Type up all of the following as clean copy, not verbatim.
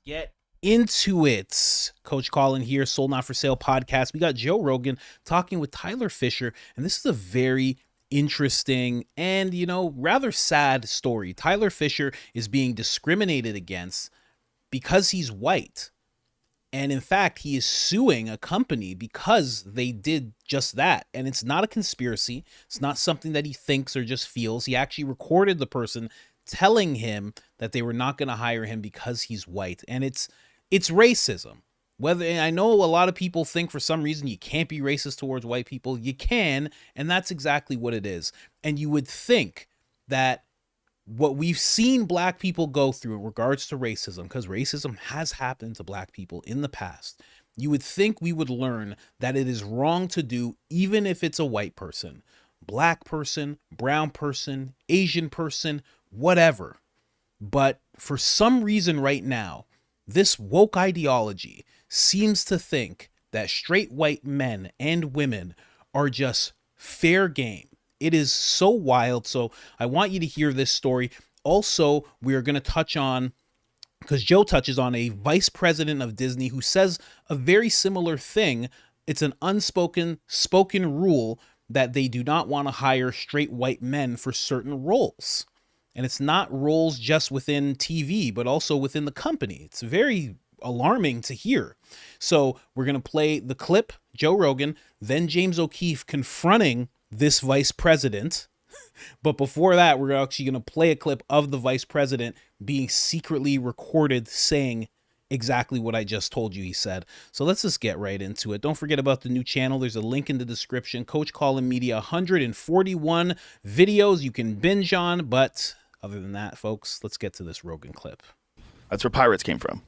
Get into it. Coach Colin here, Sold Not For Sale podcast. We got Joe Rogan talking with Tyler Fischer, and this is a very interesting and, rather sad story. Tyler Fischer is being discriminated against because he's white. And in fact, he is suing a company because they did just that. And it's not a conspiracy. It's not something that he thinks or just feels. He actually recorded the person telling him that they were not going to hire him because he's white. And it's racism. And I know a lot of people think for some reason you can't be racist towards white people. You can, and that's exactly what it is. And you would think that what we've seen black people go through in regards to racism, because racism has happened to black people in the past, you would think we would learn that it is wrong to do, even if it's a white person, black person, brown person, Asian person, whatever. But for some reason right now, this woke ideology seems to think that straight white men and women are just fair game. It is so wild. So I want you to hear this story. Also, we are going to touch on, because Joe touches on a vice president of Disney who says a very similar thing. It's an spoken rule that they do not want to hire straight white men for certain roles. And it's not roles just within TV, but also within the company. It's very alarming to hear. So we're going to play the clip, Joe Rogan, then James O'Keefe confronting this vice president. But before that, we're actually going to play a clip of the vice president being secretly recorded saying exactly what I just told you he said. So let's just get right into it. Don't forget about the new channel. There's a link in the description. Coach Colin Media, 141 videos you can binge on. But other than that, folks, let's get to this Rogan clip. That's where pirates came from.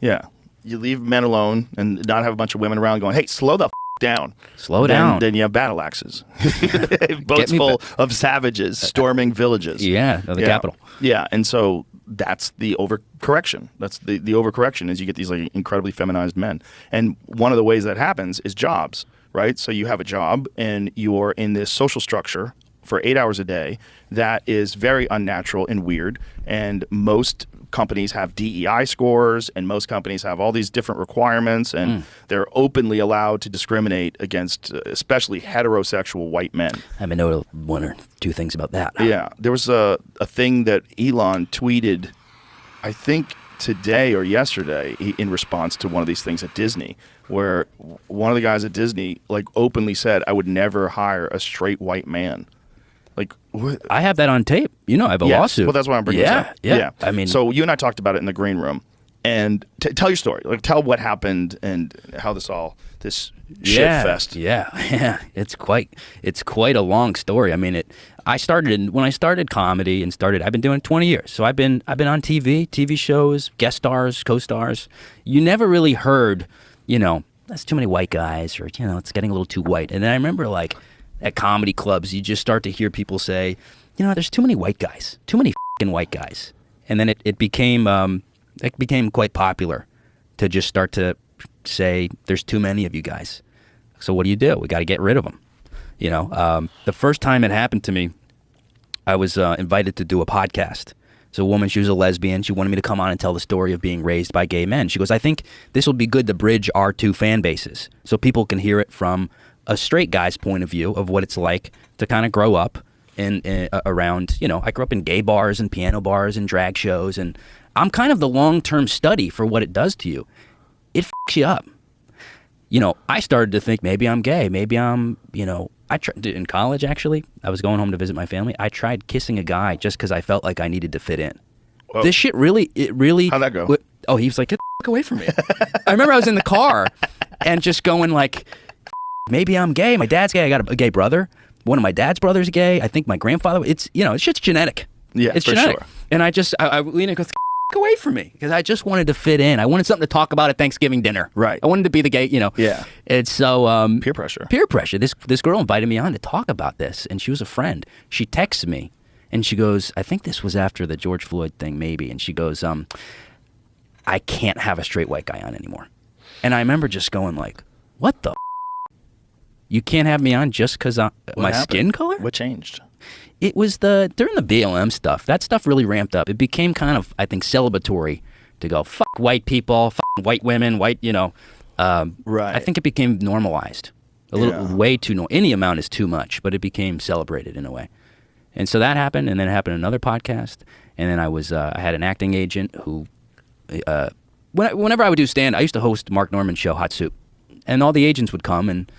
Yeah. You leave men alone and not have a bunch of women around going, hey, slow the down. Slow down. Then you have battle axes. Boats full of savages storming villages. Yeah, the capital. Yeah, and so that's the overcorrection. That's the overcorrection is you get these like incredibly feminized men. And one of the ways that happens is jobs, right? So you have a job and you're in this social structure for 8 hours a day that is very unnatural and weird. And most companies have DEI scores and most companies have all these different requirements and they're openly allowed to discriminate against especially heterosexual white men. I know one or two things about that. Yeah. There was a thing that Elon tweeted, I think today or yesterday, in response to one of these things at Disney, where one of the guys at Disney like openly said, I would never hire a straight white man. Like, what? I have that on tape. I have a lawsuit. Well, that's why I'm bringing this up. Yeah. I mean, so you and I talked about it in the green room, and tell your story. Like, tell what happened and how this shit fest. Yeah. It's quite a long story. I mean, when I started comedy and I've been doing it 20 years. So I've been on TV shows, guest stars, co-stars. You never really heard, that's too many white guys, or it's getting a little too white. And then I remember like, at comedy clubs, you just start to hear people say, there's too many white guys, too many f***ing white guys. And then it became quite popular to just start to say, there's too many of you guys. So what do? We got to get rid of them. The first time it happened to me, I was invited to do a podcast. So a woman, she was a lesbian. She wanted me to come on and tell the story of being raised by gay men. She goes, I think this will be good to bridge our two fan bases so people can hear it from a straight guy's point of view of what it's like to kind of grow up around, I grew up in gay bars and piano bars and drag shows, and I'm kind of the long-term study for what it does to you. It fucks you up. I started to think maybe I'm gay, maybe I'm, I tried in college, actually. I was going home to visit my family. I tried kissing a guy just because I felt like I needed to fit in. Whoa. This shit really. How'd that go? He was like, get the fuck away from me. I remember I was in the car and just going like, maybe I'm gay. My dad's gay. I got a gay brother. One of my dad's brothers is gay. I think my grandfather. It's it's just genetic. Yeah, it's for genetic. Sure. And I lean and go, away from me, because I just wanted to fit in. I wanted something to talk about at Thanksgiving dinner. Right. I wanted to be the gay. Yeah. It's so peer pressure. Peer pressure. This girl invited me on to talk about this, and she was a friend. She texts me, and she goes, I think this was after the George Floyd thing, maybe. And she goes, I can't have a straight white guy on anymore. And I remember just going like, what the? You can't have me on just because my skin color? What changed? It was during the BLM stuff. That stuff really ramped up. It became kind of, I think, celebratory to go, fuck white people, fuck white women, white, Right. I think it became normalized. A little, way too, any amount is too much, but it became celebrated in a way. And so that happened, and then it happened in another podcast, and then I had an acting agent who, whenever I would do stand, I used to host Mark Norman's show, Hot Soup, and all the agents would come, and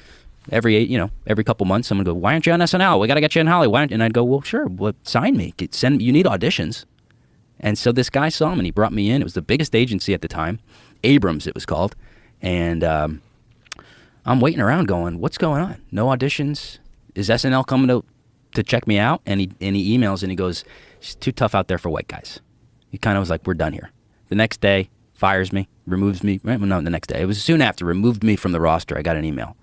every couple months, someone would go, why aren't you on SNL? We got to get you in Hollywood. And I'd go, well, sure, sign me. You need auditions. And so this guy saw me, and he brought me in. It was the biggest agency at the time, Abrams it was called, and I'm waiting around going, what's going on? No auditions? Is SNL coming to check me out? And he emails and he goes, it's too tough out there for white guys. He kind of was like, we're done here. The next day, fires me, removes me. Well, no, the next day. It was soon after, removed me from the roster. I got an email.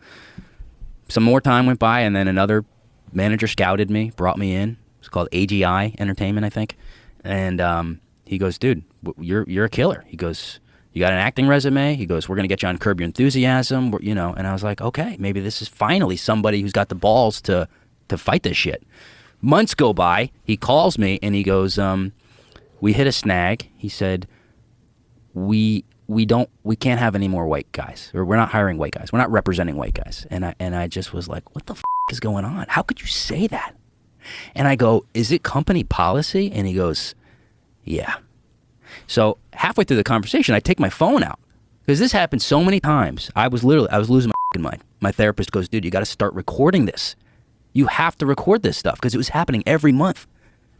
Some more time went by, and then another manager scouted me, brought me in. It was called AGI Entertainment, I think. And he goes, dude, you're a killer. He goes, you got an acting resume? He goes, we're going to get you on Curb Your Enthusiasm, and I was like, okay, maybe this is finally somebody who's got the balls to fight this shit. Months go by, he calls me, and he goes, we hit a snag. He said, we can't have any more white guys, or we're not hiring white guys. We're not representing white guys. And I just was like, what the is going on? How could you say that? And I go, is it company policy? And he goes, yeah. So halfway through the conversation, I take my phone out because this happened so many times. I was losing my mind. My therapist goes, dude, you got to start recording this. You have to record this stuff because it was happening every month.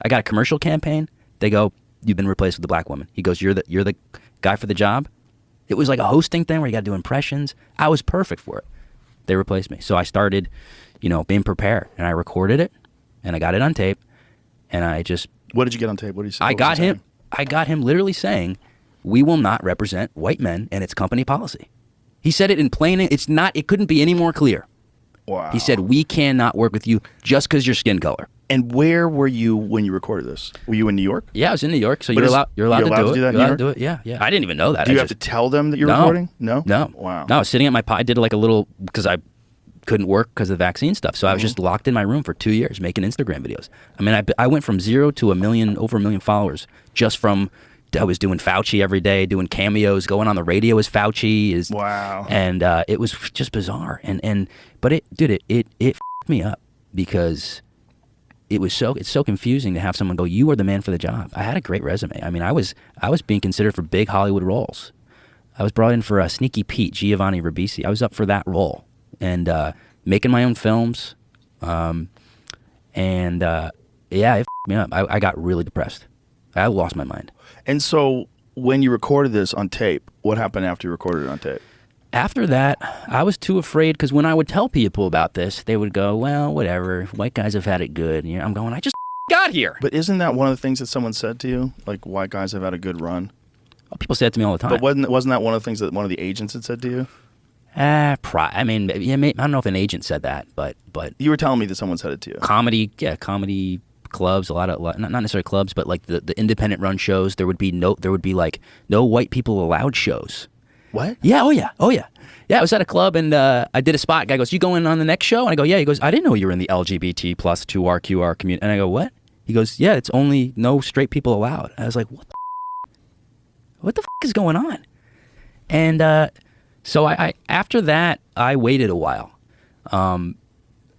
I got a commercial campaign. They go, you've been replaced with a black woman. He goes, you're the guy for the job. It was like a hosting thing where you got to do impressions. I was perfect for it. They replaced me. So I started, being prepared, and I recorded it, and I got it on tape, and I just. What did you get on tape? What did you say? I got him literally saying, we will not represent white men, and it's company policy. He said it in plain, it couldn't be any more clear. Wow. He said, we cannot work with you just because your skin color. And where were you when you recorded this? Were you in New York? Yeah, I was in New York, so you're allowed to do it. You're allowed to do it, yeah. I didn't even know that. Do you have to tell them that you're recording? No? No. Wow. No, I was sitting at my pod. I did like a little, because I couldn't work because of the vaccine stuff, so I was just locked in my room for 2 years making Instagram videos. I mean, I went from 0 to over a million followers just from, I was doing Fauci every day, doing cameos, going on the radio as Fauci. Wow. And it was just bizarre. But it f***ed me up because it's so confusing to have someone go, you are the man for the job. I had a great resume. I mean, I was being considered for big Hollywood roles. I was brought in for a Sneaky Pete, Giovanni Ribisi. I was up for that role and making my own films. It f***ed me up. I got really depressed. I lost my mind. And so when you recorded this on tape, what happened after you recorded it on tape? After that, I was too afraid because when I would tell people about this, they would go, well, whatever. White guys have had it good. And I'm going, I just got here. But isn't that one of the things that someone said to you? Like, white guys have had a good run? Well, people say it to me all the time. But wasn't that one of the things that one of the agents had said to you? I mean, I don't know if an agent said that, but you were telling me that someone said it to you. Comedy clubs, a lot not necessarily clubs, but like the independent run shows, there would be like no white people allowed shows. What? Yeah, oh yeah. Yeah, I was at a club and I did a spot. Guy goes, you going on the next show? And I go, yeah. He goes, I didn't know you were in the LGBT plus 2RQR community. And I go, what? He goes, yeah, it's only no straight people allowed. I was like, what the f*** is going on? And so I after that, I waited a while.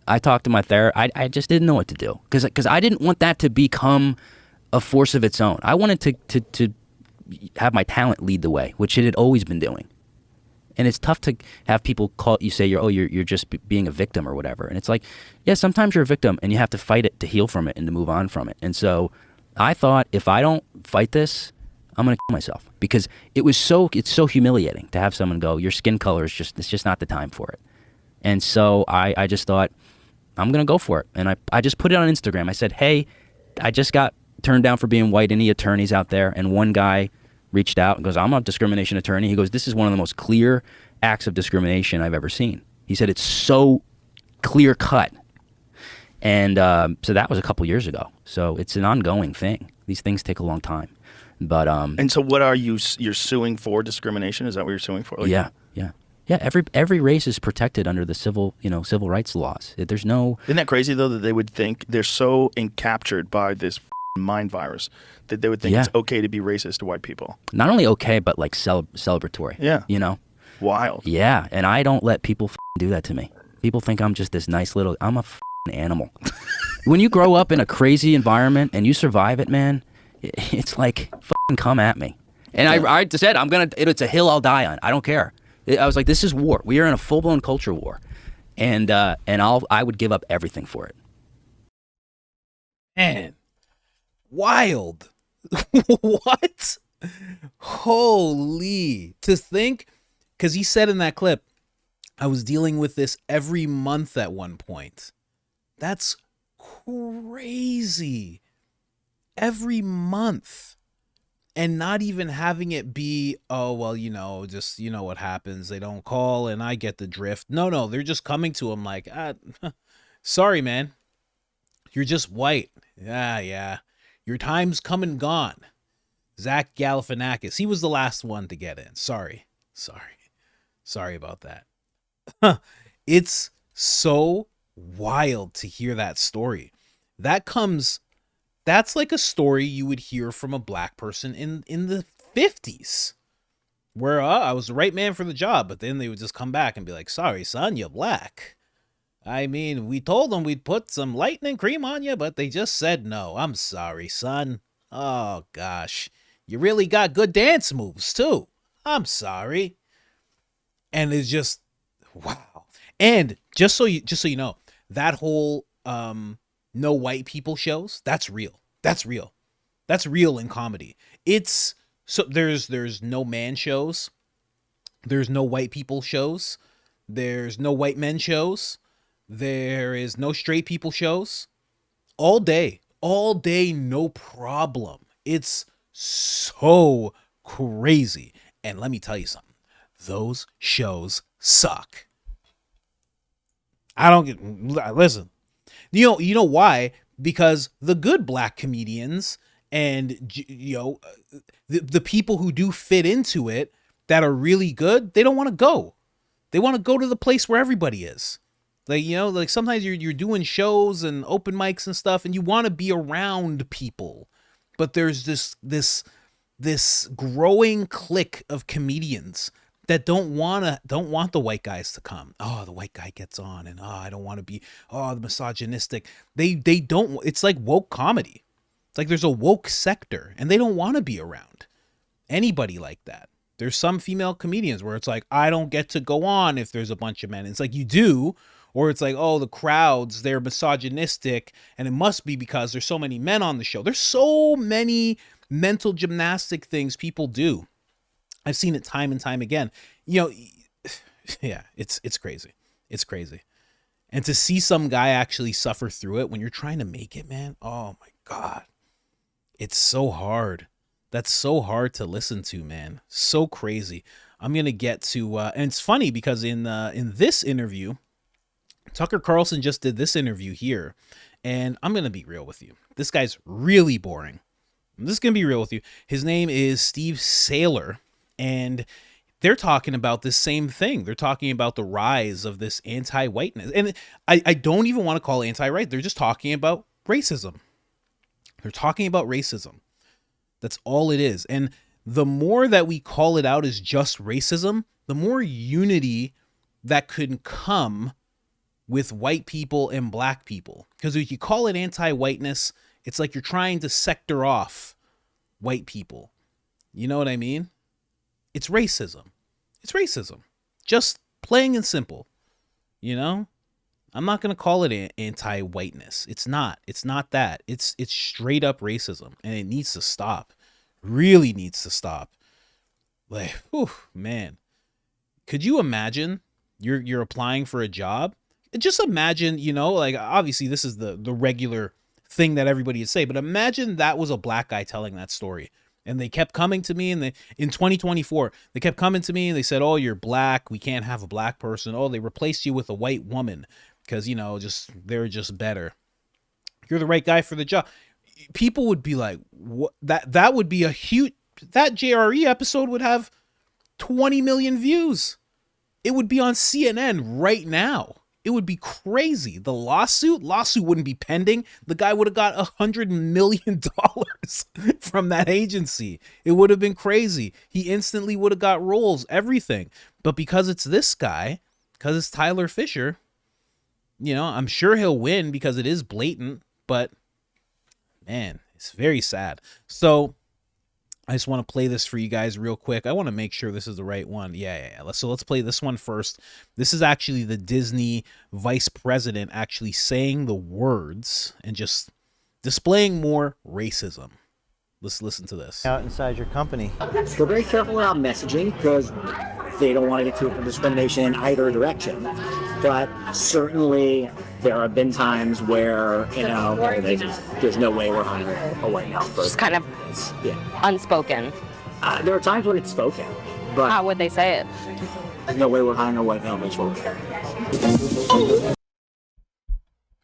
I talked to my therapist. I just didn't know what to do because I didn't want that to become a force of its own. I wanted to have my talent lead the way, which it had always been doing. And it's tough to have people call you, say you're just being a victim or whatever. And it's like, yeah, sometimes you're a victim and you have to fight it to heal from it and to move on from it. And so I thought, if I don't fight this, I'm gonna kill myself because it's so humiliating to have someone go, your skin color it's just not the time for it. And so I just thought, I'm going to go for it. And I just put it on Instagram. I said, hey, I just got turned down for being white. Any attorneys out there? And one guy reached out and goes, I'm a discrimination attorney. He goes, this is one of the most clear acts of discrimination I've ever seen. He said, it's so clear cut. And so that was a couple years ago. So it's an ongoing thing. These things take a long time. But and so what are you're suing for discrimination? Is that what you're suing for? Like, yeah. Every race is protected under the civil rights laws. There's no. Isn't that crazy though that they would think they're so encaptured by this mind virus that they would think Yeah. it's okay to be racist to white people. Not only okay, but like celebratory. Yeah. You know? Wild. Yeah. And I don't let people do that to me. People think I'm just this nice little, I'm a animal. When you grow up in a crazy environment and you survive it, man, it's like, come at me. And I said, it's a hill I'll die on. I don't care. I was like, this is war. We are in a full-blown culture war. And I would give up everything for it. Man, wild. What? Holy. To think, because he said in that clip, I was dealing with this every month at one point. That's crazy. Every month. And not even having it be, oh, well, just, what happens. They don't call and I get the drift. No, they're just coming to him like, sorry, man. You're just white. Yeah. Your time's come and gone. Zach Galifianakis. He was the last one to get in. Sorry about that. It's so wild to hear that story. That's like a story you would hear from a black person in the 50s, where I was the right man for the job, but then they would just come back and be like, sorry, son, you're black. I mean, we told them we'd put some lightning cream on you, but they just said no. I'm sorry, son. Oh, gosh. You really got good dance moves, too. I'm sorry. And it's just, wow. And just so you know, that whole no white people shows, that's real. That's real in comedy. It's so there's no man shows. There's no white people shows. There's no white men shows. There is no straight people shows. All day, no problem. It's so crazy. And let me tell you something. Those shows suck. Listen. You know why? Because the good black comedians and the people who do fit into it that are really good, they don't want to go. They want to go to the place where everybody is. Like sometimes you're doing shows and open mics and stuff, and you want to be around people, but there's this growing clique of comedians that don't want the white guys to come. Oh, the white guy gets on, and I don't want to be the misogynistic. They don't. It's like woke comedy. It's like there's a woke sector, and they don't want to be around anybody like that. There's some female comedians where it's like, I don't get to go on if there's a bunch of men. It's like you do, or it's like, oh, the crowds, they're misogynistic, and it must be because there's so many men on the show. There's so many mental gymnastic things people do. I've seen it time and time again. Yeah, it's crazy. It's crazy. And to see some guy actually suffer through it when you're trying to make it, man, oh my God. It's so hard. That's so hard to listen to, man. So crazy. I'm going to get to, and it's funny because in this interview, Tucker Carlson just did this interview here, and I'm going to be real with you. This guy's really boring. I'm just going to be real with you. His name is Steve Saylor. And they're talking about this same thing. They're talking about the rise of this anti-whiteness. And I don't even want to call it anti-white. They're just talking about racism. They're talking about racism. That's all it is. And the more that we call it out as just racism, the more unity that could come with white people and black people. Because if you call it anti-whiteness, it's like you're trying to sector off white people. You know what I mean? It's racism. It's racism. Just plain and simple. I'm not going to call it anti-whiteness. It's not. It's not that. It's straight up racism, and it needs to stop. Really needs to stop. Like, whew, man. Could you imagine you're applying for a job? Just imagine, like obviously this is the regular thing that everybody would say, but imagine that was a black guy telling that story. And they kept coming to me, and in 2024, they kept coming to me and they said, oh, you're black. We can't have a black person. Oh, they replaced you with a white woman because, they're just better. You're the right guy for the job. People would be like, what? That would be a huge, that JRE episode would have 20 million views. It would be on CNN right now. it would be crazy. The lawsuit wouldn't be pending. The guy would have got $100 million from that agency. It would have been crazy. He instantly would have got roles, everything. But because it's this guy, because it's Tyler Fischer, I'm sure he'll win because it is blatant, but man, it's very sad. So I just want to play this for you guys real quick. I want to make sure this is the right one. Yeah. So let's play this one first. This is actually the Disney vice president actually saying the words and just displaying more racism. Let's listen to this. Out inside your company. We're very careful about messaging because they don't want to get to discrimination in either direction. But certainly there have been times where, there's no way we're hiring a white male person. Just kind of unspoken. There are times when it's spoken, but How would they say it? there's no way we're hiring a white male person.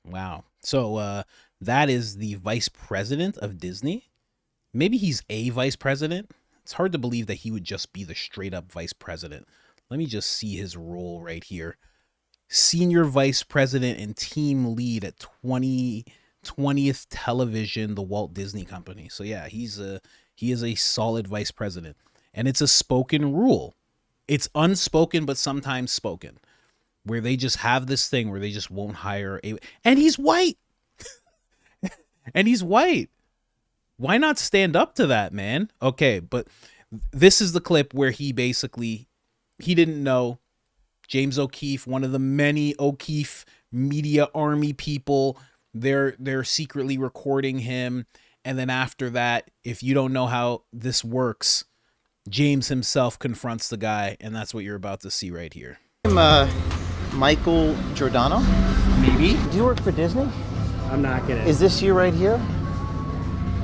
Wow. So that is the vice president of Disney. Maybe he's a vice president. It's hard to believe that he would just be the straight up vice president. Let me just see his role right here. Senior vice president and team lead at 20th Television, the Walt Disney Company. So yeah, he is a solid vice president. And it's a spoken rule. It's unspoken, but sometimes spoken, where they just have this thing where they just won't hire and he's white. And he's white. Why not stand up to that, man? Okay, but this is the clip where he didn't know. James O'Keefe, one of the many O'Keefe media army people, they're secretly recording him. And then after that, if you don't know how this works, James himself confronts the guy, and that's what you're about to see right here. I'm Michael Giordano. Maybe. Do you work for Disney? I'm not gonna. Is this you right here?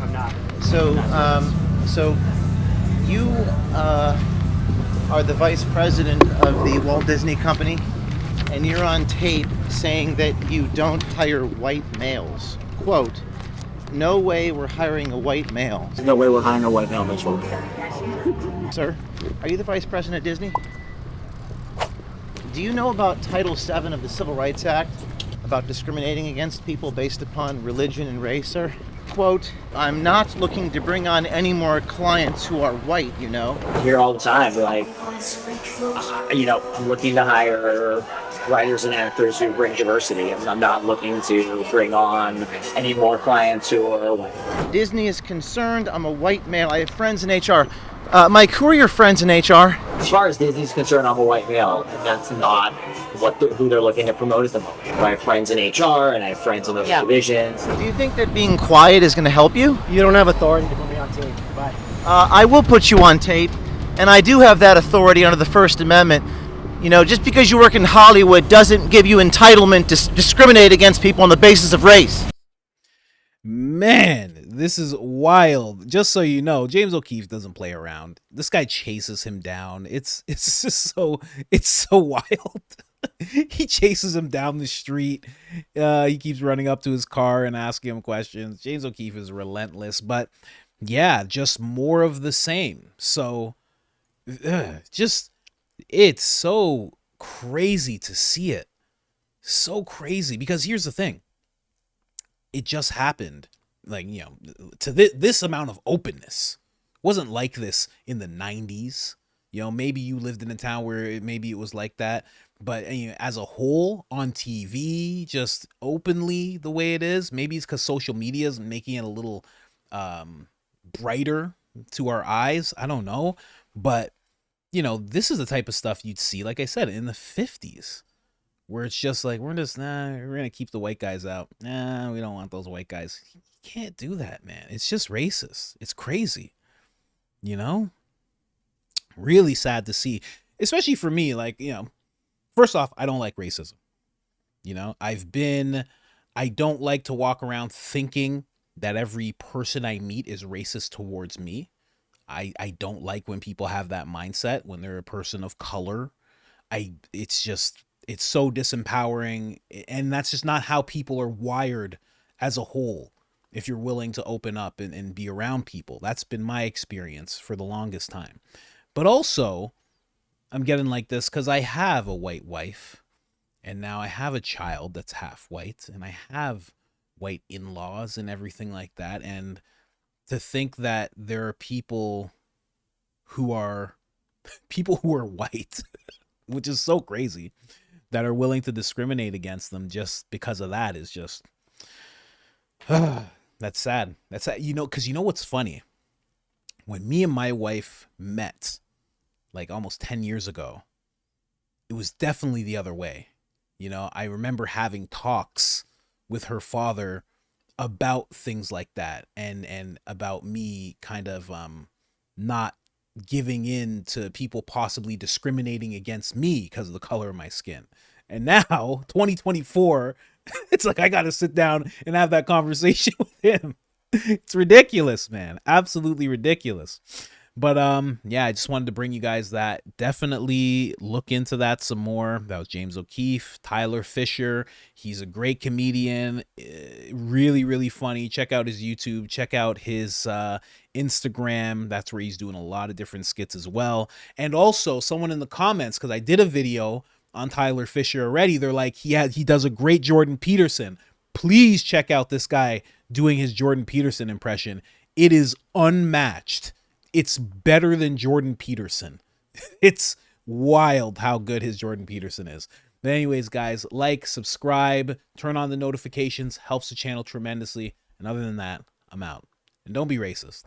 I'm not. So, so you are the vice president of the Walt Disney Company, and you're on tape saying that you don't hire white males. Quote, "No way we're hiring a white male." There's no way we're hiring a white male person. Sir, are you the vice president of Disney? Do you know about Title VII of the Civil Rights Act about discriminating against people based upon religion and race, sir? Quote, "I'm not looking to bring on any more clients who are white, you know." I hear all the time, like, I'm looking to hire writers and actors who bring diversity, and I'm not looking to bring on any more clients who are white. Disney is concerned I'm a white male. I have friends in HR. Mike, who are your friends in HR? As far as Disney's concerned, I'm a white male, and that's not who they're looking to promote at the moment. I have friends in HR, and I have friends in those divisions. Do you think that being quiet is going to help you? You don't have authority to put me on tape. Bye. I will put you on tape, and I do have that authority under the First Amendment. Just because you work in Hollywood doesn't give you entitlement to discriminate against people on the basis of race. Man, this is wild. Just so you know, James O'Keefe doesn't play around. This guy chases him down. It's so wild. He chases him down the street. He keeps running up to his car and asking him questions. James O'Keefe is relentless, but yeah, just more of the same. So it's so crazy to see it. So crazy, because here's the thing. It just happened, to this amount of openness. It wasn't like this in the 90s. Maybe you lived in a town where maybe it was like that. But as a whole, on TV, just openly the way it is, maybe it's because social media is making it a little brighter to our eyes. I don't know. But, this is the type of stuff you'd see, like I said, in the 50s. Where it's just like, we're going to keep the white guys out. Nah, we don't want those white guys. You can't do that, man. It's just racist. It's crazy. Really sad to see. Especially for me, first off, I don't like racism. I don't like to walk around thinking that every person I meet is racist towards me. I don't like when people have that mindset when they're a person of color. It's so disempowering, and that's just not how people are wired as a whole. If you're willing to open up and be around people, that's been my experience for the longest time. But also, I'm getting like this because I have a white wife, And now I have a child that's half white, and I have white in-laws and everything like that. And to think that there are people who are white, which is so crazy, that are willing to discriminate against them just because of that is just that's sad. That's sad. Because you know what's funny? When me and my wife met, like almost 10 years ago, it was definitely the other way. I remember having talks with her father about things like that, and about me kind of not giving in to people possibly discriminating against me because of the color of my skin. And now 2024, it's like I got to sit down and have that conversation with him. It's ridiculous, man. Absolutely ridiculous. But yeah, I just wanted to bring you guys that. Definitely look into that some more. That was James O'Keefe, Tyler Fischer. He's a great comedian, really, really funny. Check out his YouTube. Check out his Instagram. That's where he's doing a lot of different skits as well. And also, someone in the comments, because I did a video on Tyler Fischer already, they're like, he does a great Jordan Peterson. Please check out this guy doing his Jordan Peterson impression. It is unmatched. It's better than Jordan Peterson. It's wild how good his Jordan Peterson is. But anyways, guys, like, subscribe, turn on the notifications, helps the channel tremendously. And other than that, I'm out. And don't be racist.